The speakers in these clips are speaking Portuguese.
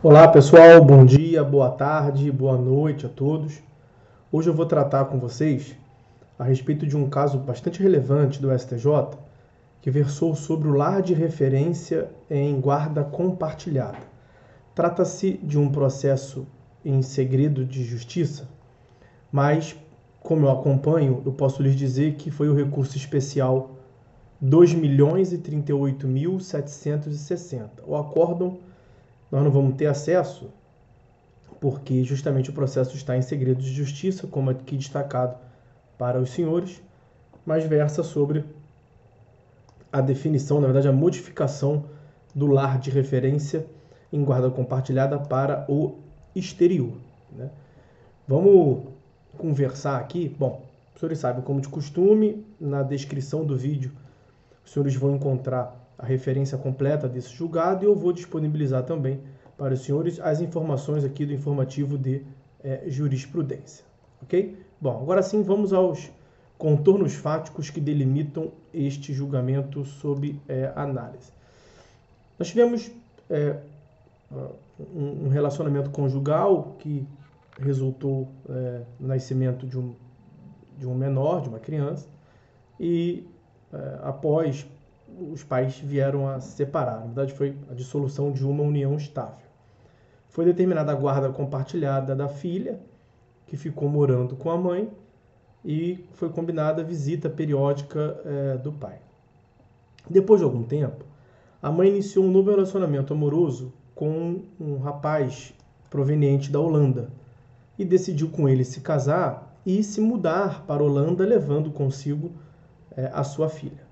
Olá pessoal, bom dia, boa tarde, boa noite a todos. Hoje eu vou tratar com vocês a respeito de um caso bastante relevante do STJ que versou sobre o lar de referência em guarda compartilhada. Trata-se de um processo em segredo de justiça, mas como eu acompanho, eu posso lhes dizer que foi o recurso especial 2.038.760. O acórdão nós não vamos ter acesso, porque justamente o processo está em segredo de justiça, como aqui destacado para os senhores, mas versa sobre a definição, na verdade a modificação do lar de referência em guarda compartilhada para o exterior, né? Vamos conversar aqui. Bom, os senhores sabem, como de costume, na descrição do vídeo os senhores vão encontrar a referência completa desse julgado e eu vou disponibilizar também para os senhores as informações aqui do informativo de jurisprudência, ok? Bom, agora sim vamos aos contornos fáticos que delimitam este julgamento sob análise. Nós tivemos um relacionamento conjugal que resultou no nascimento de um menor, de uma criança, e após os pais vieram a se separar. Na verdade, foi a dissolução de uma união estável. Foi determinada a guarda compartilhada da filha, que ficou morando com a mãe, e foi combinada a visita periódica do pai. Depois de algum tempo, a mãe iniciou um novo relacionamento amoroso com um rapaz proveniente da Holanda e decidiu com ele se casar e se mudar para a Holanda, levando consigo a sua filha.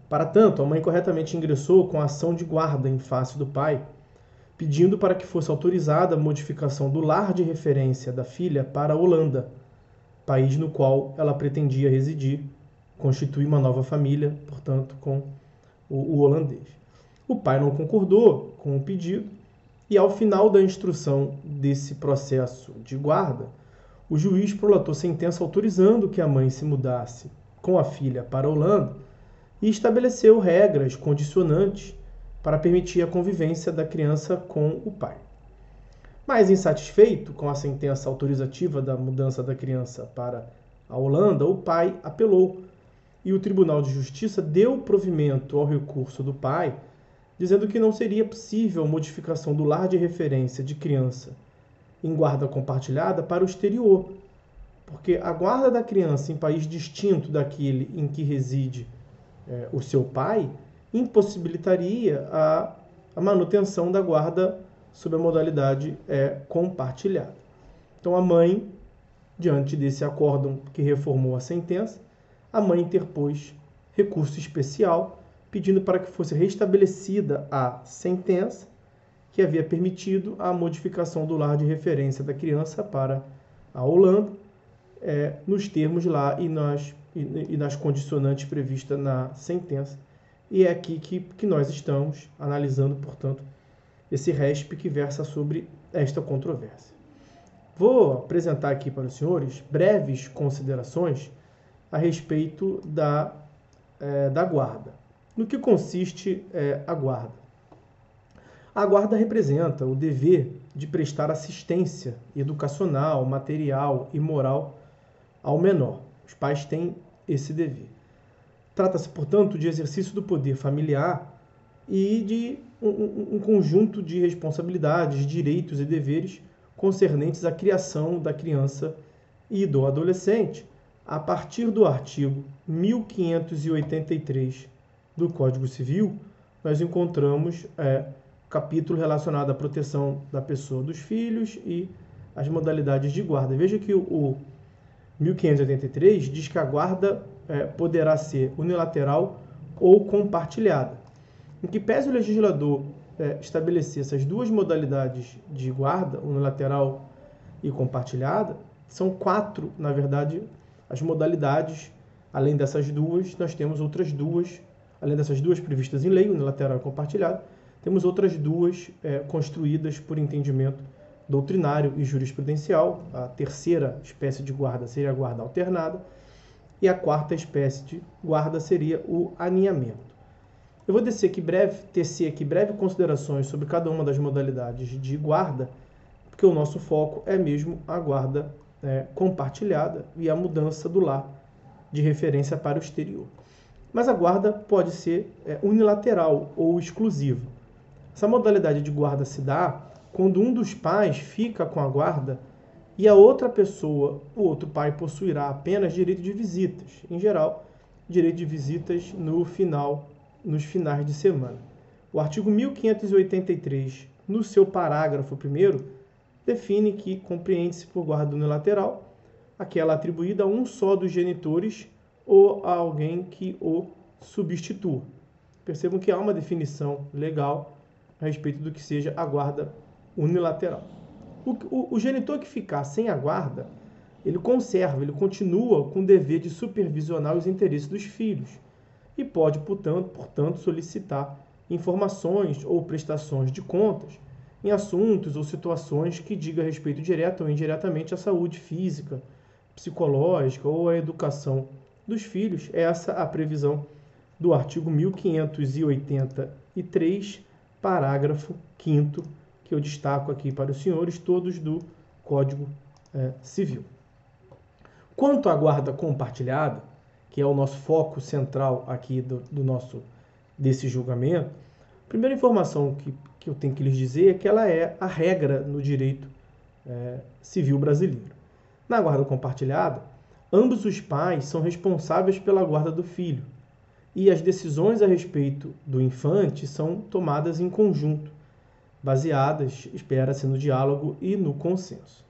Para tanto, a mãe corretamente ingressou com a ação de guarda em face do pai, pedindo para que fosse autorizada a modificação do lar de referência da filha para a Holanda, país no qual ela pretendia residir, constituir uma nova família, portanto, com o holandês. O pai não concordou com o pedido e, ao final da instrução desse processo de guarda, o juiz prolatou sentença autorizando que a mãe se mudasse com a filha para a Holanda e estabeleceu regras condicionantes para permitir a convivência da criança com o pai. Mas, insatisfeito com a sentença autorizativa da mudança da criança para a Holanda, o pai apelou e o Tribunal de Justiça deu provimento ao recurso do pai, dizendo que não seria possível a modificação do lar de referência de criança em guarda compartilhada para o exterior, porque a guarda da criança em país distinto daquele em que reside o seu pai impossibilitaria a manutenção da guarda sob a modalidade compartilhada. Então a mãe, diante desse acórdão que reformou a sentença, a mãe interpôs recurso especial pedindo para que fosse restabelecida a sentença que havia permitido a modificação do lar de referência da criança para a Holanda, nos termos lá e nas condicionantes previstas na sentença. E é aqui que nós estamos analisando, portanto, esse RESP que versa sobre esta controvérsia. Vou apresentar aqui para os senhores breves considerações a respeito da guarda. No que consiste a guarda? A guarda representa o dever de prestar assistência educacional, material e moral ao menor. Os pais têm esse dever. Trata-se, portanto, de exercício do poder familiar e de um conjunto de responsabilidades, direitos e deveres concernentes à criação da criança e do adolescente, a partir do artigo 1583 do Código Civil. Nós encontramos capítulo relacionado à proteção da pessoa dos filhos e as modalidades de guarda. Veja que o 1583 diz que a guarda poderá ser unilateral ou compartilhada. Em que pese o legislador estabelecer essas duas modalidades de guarda, unilateral e compartilhada, são 4, na verdade, as modalidades. Além dessas duas, nós temos outras duas, além dessas duas previstas em lei, unilateral e compartilhada, temos outras duas construídas por entendimento doutrinário e jurisprudencial. A terceira espécie de guarda seria a guarda alternada e a quarta espécie de guarda seria o aninhamento. Eu vou tecer aqui breve considerações sobre cada uma das modalidades de guarda, porque o nosso foco é mesmo a guarda compartilhada e a mudança do lar de referência para o exterior. Mas a guarda pode ser unilateral ou exclusiva. Essa modalidade de guarda se dá quando um dos pais fica com a guarda e a outra pessoa, o outro pai, possuirá apenas direito de visitas. Em geral, direito de visitas nos finais de semana. O artigo 1583, no seu parágrafo 1º, define que compreende-se por guarda unilateral aquela atribuída a um só dos genitores ou a alguém que o substitua. Percebam que há uma definição legal a respeito do que seja a guarda unilateral. O genitor que ficar sem a guarda, ele continua com o dever de supervisionar os interesses dos filhos e pode, portanto, solicitar informações ou prestações de contas em assuntos ou situações que digam respeito direta ou indiretamente à saúde física, psicológica ou à educação dos filhos. Essa é a previsão do artigo 1583, parágrafo 5º, que eu destaco aqui para os senhores, todos do Código Civil. Quanto à guarda compartilhada, que é o nosso foco central aqui desse julgamento, a primeira informação que eu tenho que lhes dizer é que ela é a regra no direito civil brasileiro. Na guarda compartilhada, ambos os pais são responsáveis pela guarda do filho e as decisões a respeito do infante são tomadas em conjunto, baseadas, espera-se, no diálogo e no consenso.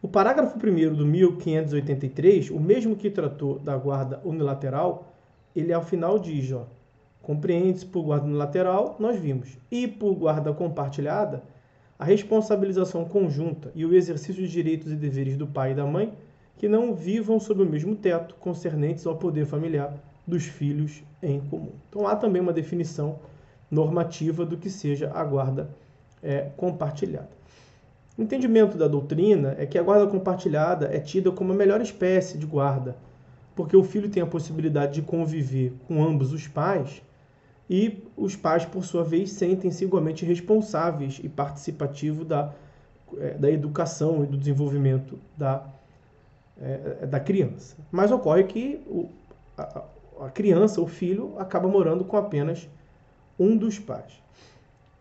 O parágrafo 1º do 1583, o mesmo que tratou da guarda unilateral, ele ao final diz, compreende-se por guarda unilateral, nós vimos, e por guarda compartilhada, a responsabilização conjunta e o exercício de direitos e deveres do pai e da mãe que não vivam sob o mesmo teto, concernentes ao poder familiar dos filhos em comum. Então há também uma definição normativa do que seja a guarda compartilhada. O entendimento da doutrina é que a guarda compartilhada é tida como a melhor espécie de guarda, porque o filho tem a possibilidade de conviver com ambos os pais e os pais, por sua vez, sentem-se igualmente responsáveis e participativos da educação e do desenvolvimento da criança. Mas ocorre que a criança, o filho, acaba morando com apenas um dos pais.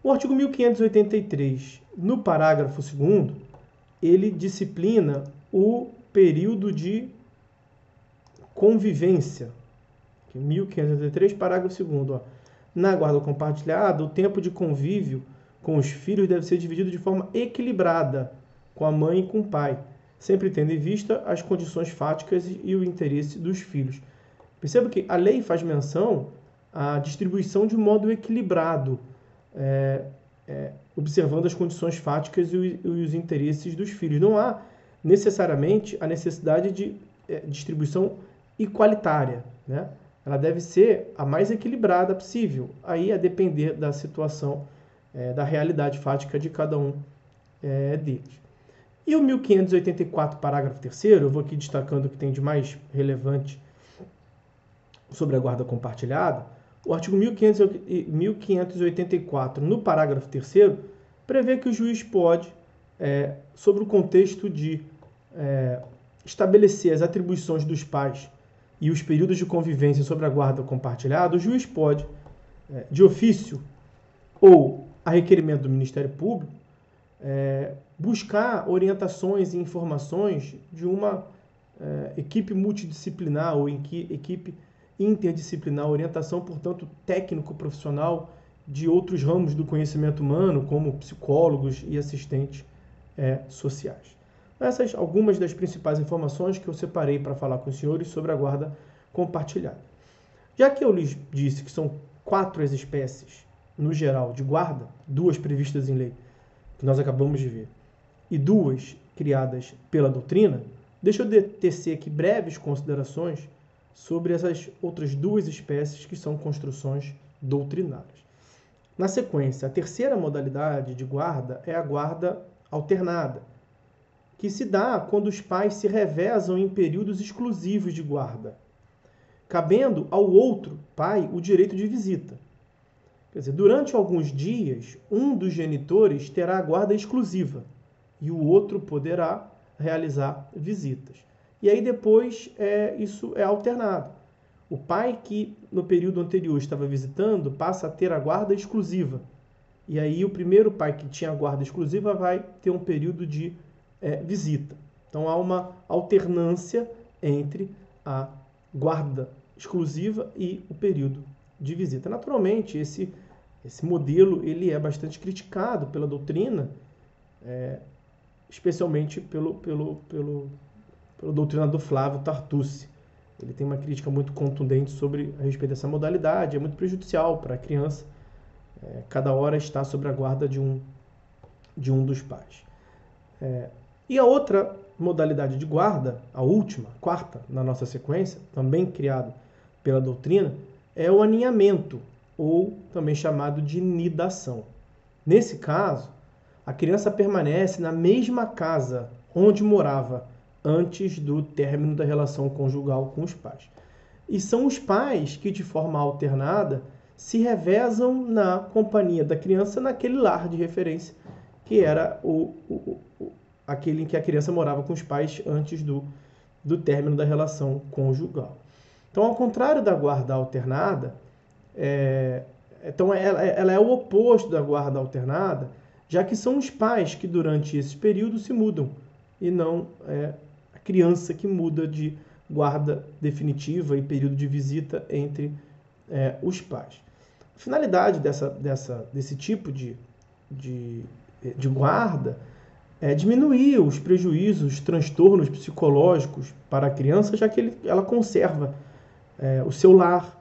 O artigo 1583, no parágrafo 2º, ele disciplina o período de convivência. 1583, parágrafo 2º. Na guarda compartilhada, o tempo de convívio com os filhos deve ser dividido de forma equilibrada com a mãe e com o pai, sempre tendo em vista as condições fáticas e o interesse dos filhos. Perceba que a lei faz menção à distribuição de modo equilibrado, observando as condições fáticas e os interesses dos filhos. Não há necessariamente a necessidade de distribuição igualitária, né? Ela deve ser a mais equilibrada possível, aí a depender da situação, da realidade fática de cada um deles. E o 1584, parágrafo 3º, eu vou aqui destacando o que tem de mais relevante sobre a guarda compartilhada. O artigo 1584, no parágrafo 3º, prevê que o juiz pode, sobre o contexto de estabelecer as atribuições dos pais e os períodos de convivência sobre a guarda compartilhada, o juiz pode, de ofício ou a requerimento do Ministério Público, buscar orientações e informações de uma equipe multidisciplinar ou equipe interdisciplinar, orientação, portanto, técnico-profissional de outros ramos do conhecimento humano, como psicólogos e assistentes sociais. Essas algumas das principais informações que eu separei para falar com os senhores sobre a guarda compartilhada. Já que eu lhes disse que são 4 as espécies, no geral, de guarda, 2 previstas em lei, que nós acabamos de ver, e 2 criadas pela doutrina, deixa eu tecer aqui breves considerações sobre essas outras 2 espécies que são construções doutrinárias. Na sequência, a terceira modalidade de guarda é a guarda alternada, que se dá quando os pais se revezam em períodos exclusivos de guarda, cabendo ao outro pai o direito de visita. Quer dizer, durante alguns dias, um dos genitores terá a guarda exclusiva e o outro poderá realizar visitas. E aí depois isso é alternado. O pai que no período anterior estava visitando passa a ter a guarda exclusiva. E aí o primeiro pai que tinha a guarda exclusiva vai ter um período de visita. Então há uma alternância entre a guarda exclusiva e o período de visita. Naturalmente, esse modelo ele é bastante criticado pela doutrina, especialmente pelo doutrinador Flávio Tartucci. Ele tem uma crítica muito contundente a respeito dessa modalidade, é muito prejudicial para a criança. Cada hora está sob a guarda de um dos pais. E a outra modalidade de guarda, a última, quarta na nossa sequência, também criado pela doutrina, é o aninhamento, ou também chamado de nidação. Nesse caso, a criança permanece na mesma casa onde morava antes do término da relação conjugal com os pais. E são os pais que, de forma alternada, se revezam na companhia da criança naquele lar de referência, que era aquele em que a criança morava com os pais antes do término da relação conjugal. Então, ao contrário da guarda alternada, então ela é o oposto da guarda alternada, já que são os pais que durante esse período se mudam, e não a criança que muda de guarda definitiva e período de visita entre os pais. A finalidade desse tipo de guarda é diminuir os prejuízos, os transtornos psicológicos para a criança, já que ela conserva o seu lar,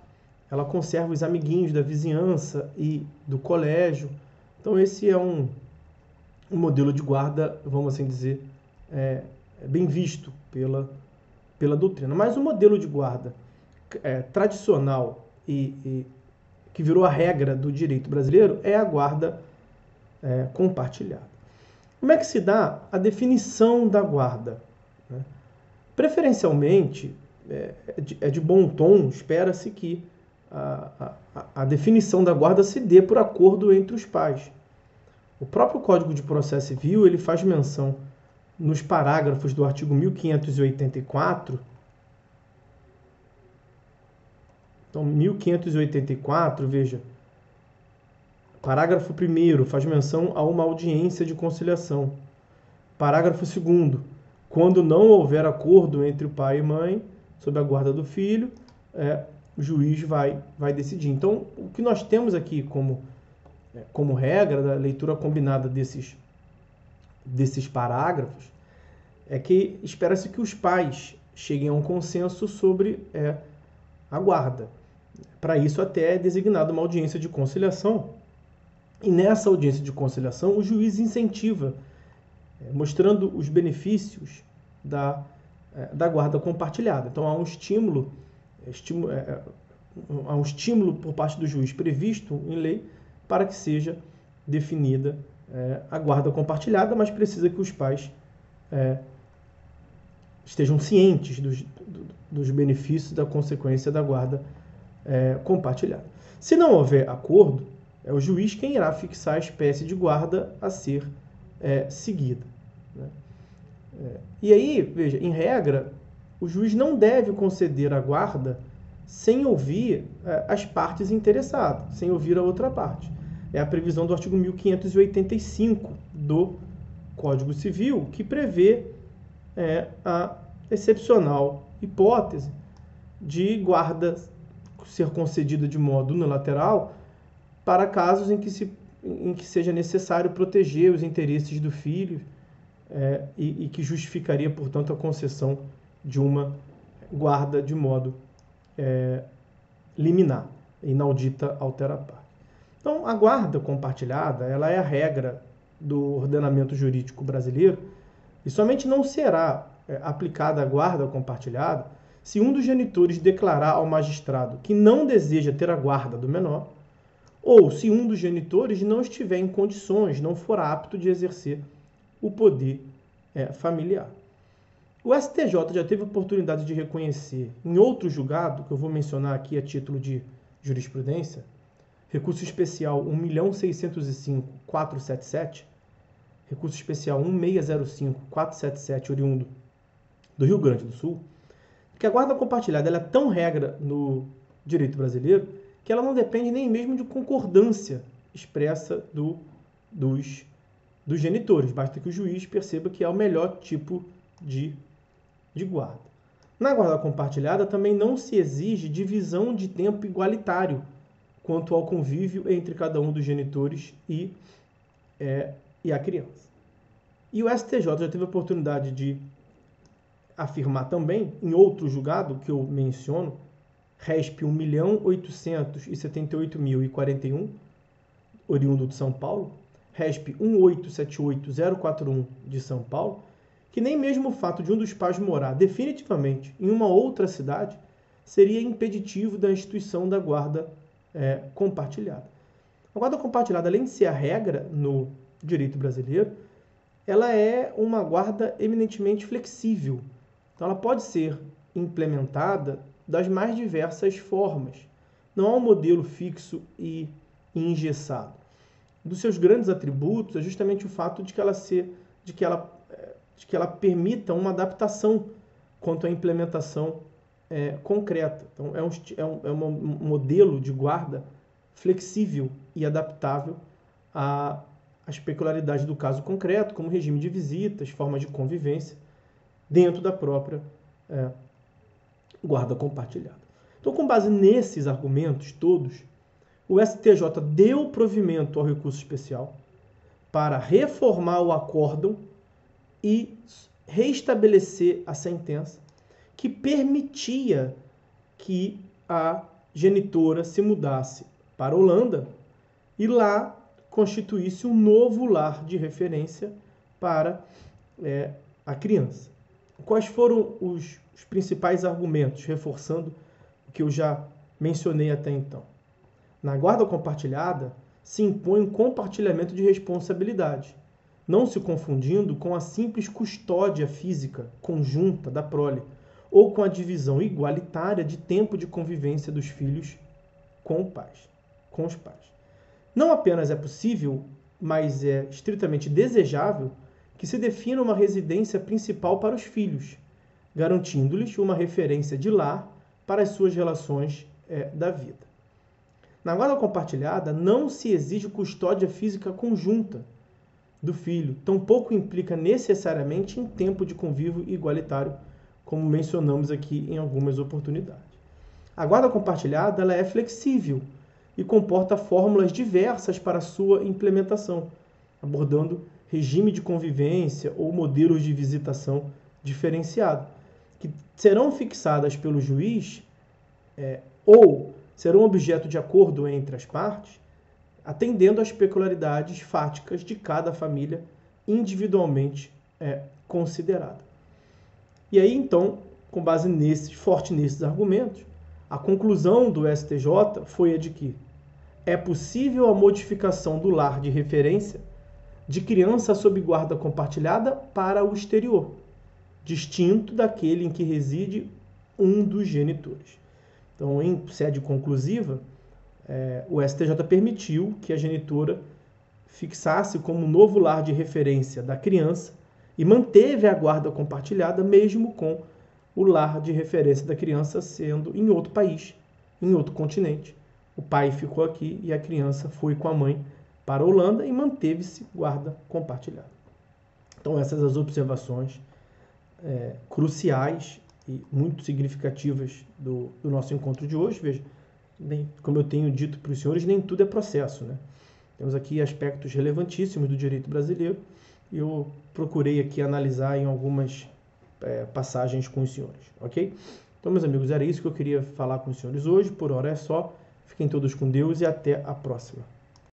ela conserva os amiguinhos da vizinhança e do colégio. Então esse é um modelo de guarda, vamos assim dizer, bem visto pela doutrina. Mas o modelo de guarda tradicional e que virou a regra do direito brasileiro é a guarda compartilhada. Como é que se dá a definição da guarda? Preferencialmente, é de bom tom, espera-se que a definição da guarda se dê por acordo entre os pais. O próprio Código de Processo Civil ele faz menção nos parágrafos do artigo 1584. Então, 1584, veja, parágrafo 1º faz menção a uma audiência de conciliação. Parágrafo 2º, quando não houver acordo entre o pai e mãe sob a guarda do filho, o juiz vai decidir. Então, o que nós temos aqui como regra da leitura combinada desses parágrafos é que espera-se que os pais cheguem a um consenso sobre a guarda. Para isso, até é designada uma audiência de conciliação. E nessa audiência de conciliação, o juiz incentiva, mostrando os benefícios da guarda compartilhada. Então, há um estímulo por parte do juiz previsto em lei para que seja definida a guarda compartilhada, mas precisa que os pais estejam cientes dos benefícios da consequência da guarda compartilhada. Se não houver acordo, é o juiz quem irá fixar a espécie de guarda a ser seguida. E aí, veja, em regra, o juiz não deve conceder a guarda sem ouvir as partes interessadas, sem ouvir a outra parte. É a previsão do artigo 1585 do Código Civil, que prevê a excepcional hipótese de guarda ser concedida de modo unilateral para casos em que seja necessário proteger os interesses do filho e que justificaria, portanto, a concessão de uma guarda de modo liminar, inaudita altera parte. Então, a guarda compartilhada ela é a regra do ordenamento jurídico brasileiro e somente não será aplicada a guarda compartilhada se um dos genitores declarar ao magistrado que não deseja ter a guarda do menor ou se um dos genitores não estiver em condições, não for apto de exercer o poder familiar. O STJ já teve oportunidade de reconhecer em outro julgado, que eu vou mencionar aqui a título de jurisprudência, recurso especial 1.605.477, recurso especial 1.605.477, oriundo do Rio Grande do Sul, que a guarda compartilhada ela é tão regra no direito brasileiro que ela não depende nem mesmo de concordância expressa dos genitores. Basta que o juiz perceba que é o melhor tipo de guarda. Na guarda compartilhada também não se exige divisão de tempo igualitário quanto ao convívio entre cada um dos genitores e a criança. E o STJ já teve a oportunidade de afirmar também, em outro julgado que eu menciono, RESP 1.878.041, oriundo de São Paulo, RESP 1878041 de São Paulo, que nem mesmo o fato de um dos pais morar definitivamente em uma outra cidade seria impeditivo da instituição da guarda compartilhada. A guarda compartilhada, além de ser a regra no direito brasileiro, ela é uma guarda eminentemente flexível. Então, ela pode ser implementada das mais diversas formas. Não há um modelo fixo e engessado. Dos seus grandes atributos é justamente o fato de que ela permita uma adaptação quanto à implementação concreta. Então, é um modelo de guarda flexível e adaptável às peculiaridades do caso concreto, como regime de visitas, formas de convivência, dentro da própria guarda compartilhada. Então, com base nesses argumentos todos, o STJ deu provimento ao recurso especial para reformar o acórdão e reestabelecer a sentença que permitia que a genitora se mudasse para a Holanda e lá constituísse um novo lar de referência para a criança. Quais foram os principais argumentos, reforçando o que eu já mencionei até então? Na guarda compartilhada, se impõe um compartilhamento de responsabilidade, não se confundindo com a simples custódia física conjunta da prole, ou com a divisão igualitária de tempo de convivência dos filhos com os pais. Não apenas é possível, mas é estritamente desejável que se defina uma residência principal para os filhos, garantindo-lhes uma referência de lar para as suas relações da vida. Na guarda compartilhada, não se exige custódia física conjunta do filho, tampouco implica necessariamente em tempo de convívio igualitário, como mencionamos aqui em algumas oportunidades. A guarda compartilhada ela é flexível e comporta fórmulas diversas para sua implementação, abordando regime de convivência ou modelos de visitação diferenciado, que serão fixadas pelo juiz ou serão objeto de acordo entre as partes, atendendo às peculiaridades fáticas de cada família individualmente considerada. E aí, então, com base forte nesses argumentos, a conclusão do STJ foi a de que é possível a modificação do lar de referência de criança sob guarda compartilhada para o exterior, distinto daquele em que reside um dos genitores. Então, em sede conclusiva, o STJ permitiu que a genitora fixasse como novo lar de referência da criança e manteve a guarda compartilhada mesmo com o lar de referência da criança sendo em outro país, em outro continente. O pai ficou aqui e a criança foi com a mãe para a Holanda e manteve-se guarda compartilhada. Então, essas as observações cruciais e muito significativas do nosso encontro de hoje. Veja, como eu tenho dito para os senhores, nem tudo é processo, né? Temos aqui aspectos relevantíssimos do direito brasileiro e eu procurei aqui analisar em algumas passagens com os senhores, ok? Então, meus amigos, era isso que eu queria falar com os senhores hoje. Por hora é só. Fiquem todos com Deus e até a próxima.